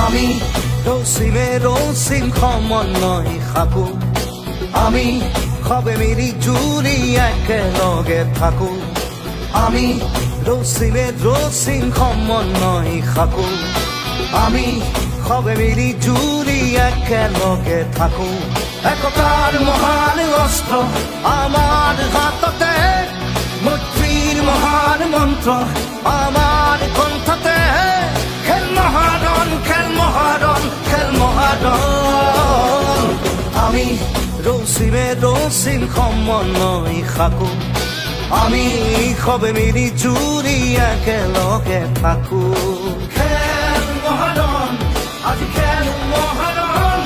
আমি ৰচিমে ৰচিম সমন্বয় সাকো আমি সবে মিলি জুলি একেলগে থাকো আমি ৰচিমে ৰচিম সমন্বয় সাকো আমি সবে মিলি জুলি একেলগে থাকো একতাৰ মহান অস্ত্ৰ আমাৰ হাততে মৈত্ৰীৰ মহান মন্ত্ৰ আমাৰ কণ্ঠতে খেল মহাৰণ খেল মহাৰণ খেল মহাৰণ আমি ৰচিমে ৰচিম সমন্বয় সাকো আমি সবে মিলি জুলি একেলগে থাকো খেল মহাৰণ আজি খেল মহাৰণ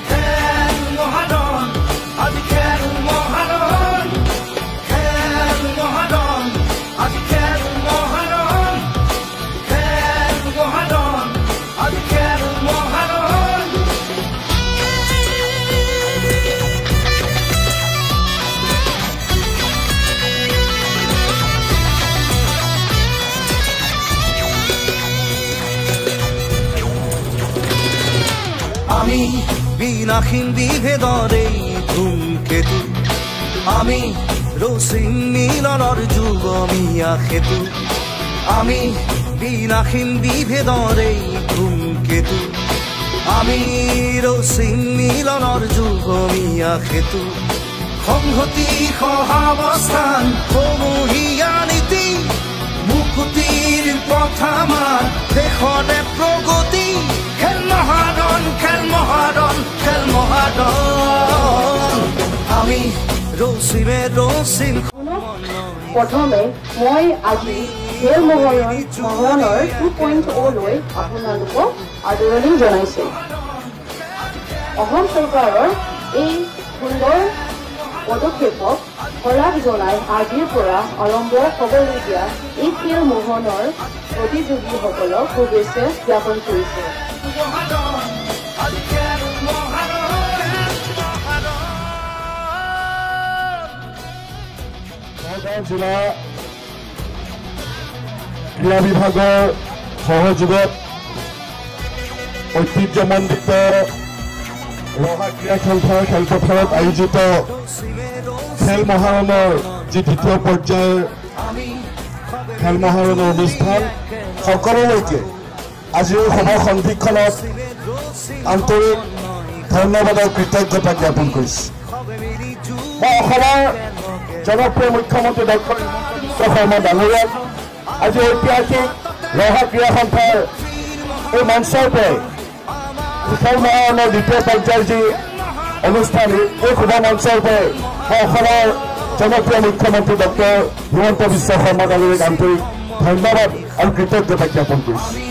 খেল মহাৰণ আজি খেল মহাৰণ খেল মহাৰণ আজি খেল মহাৰণ খেল মহাৰণ আজি খেল মহাৰণ আমি বিনাশীন বিভেদৰে ধূমকেতু আমি ৰচিম মিলনৰ যুগমীয়া সেতু আমি বিনাশীন বিভেদৰে ধূমকেতু আমি ৰচিম মিলনৰ যুগমীয়া সেতু সংহতি সহাৱস্থান সমূহীয়া নীতি মুকুতিৰ পথ আমাৰ দেশৰে প্ৰগতি খেল মহাৰণ খেল মহাৰণ খেল মহাৰণ আমি ৰচিমে ৰচিম প্ৰথমে মই আজি খেল মহাৰণৰ 2.0 লৈ আপোনালোকক আদৰণি জনাইছো অসম চৰকাৰৰ এই সুন্দৰ পদক্ষেপক শলাগ জনাই আজিৰ পৰা আৰম্ভ হ'বলগীয়া এই খেল মহাৰণৰ প্ৰতিযোগীসকলক শুভেচ্ছা জ্ঞাপন কৰিছো জিলা ক্ৰীড়া বিভাগৰ সহযোগত ঐতিহ্যমণ্ডিত ৰহা ক্ৰীড়া খেলপথাৰত আয়োজিত খেল মহাৰণৰ যি দ্বিতীয় পৰ্যায়ৰ খেল মহাৰণৰ অনুষ্ঠান সকলোলৈকে আজিৰ সভা সন্ধিখনত আন্তৰিক ধন্যবাদ আৰু কৃতজ্ঞতা জ্ঞাপন কৰিছো মই অসমৰ জনপ্ৰিয় মুখ্যমন্ত্ৰী ডক্টৰ হিমন্ত বিশ্ব শৰ্মা ডাঙৰীয়াক আজি ঐতিহাসিক ৰহা ক্ৰীড়া সন্থাৰ এই মঞ্চৰ পৰাই খেল মহাৰণৰ দ্বিতীয় পৰ্যায়ৰ যি অনুষ্ঠান এই শুভ মঞ্চৰ পৰাই মই অসমৰ জনপ্ৰিয় মুখ্যমন্ত্ৰী ডক্টৰ হিমন্ত বিশ্ব শৰ্মা ডাঙৰীয়াক আন্তৰিক ধন্যবাদ আৰু কৃতজ্ঞতা জ্ঞাপন কৰিছো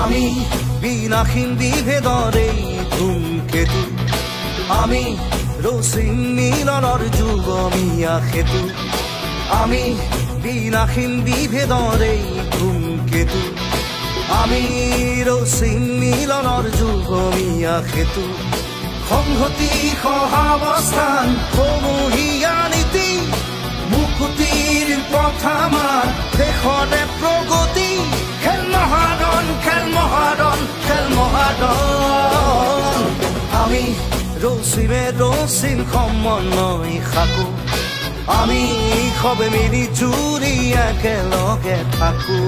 আমি বিনাশীন বিভেদৰে ধূমকেতু আমি ৰচিম মিলনৰ যুগমীয়া সেতু আমি বিনাশীন বিভেদৰে ধূমকেতু আমি ৰচিম মিলনৰ যুগমীয়া সেতু সংহতি সহাৱস্থান সমূহীয়া নীতি মুকুতিৰ পথ আমাৰ দেশৰে প্ৰগতি খেল মহাৰণ খেল মহাৰণ খেল মহাৰণ আমি ৰচিমে ৰচিম সমন্বয় সাকো আমি সবে মিলি জুলি একেলগে থাকো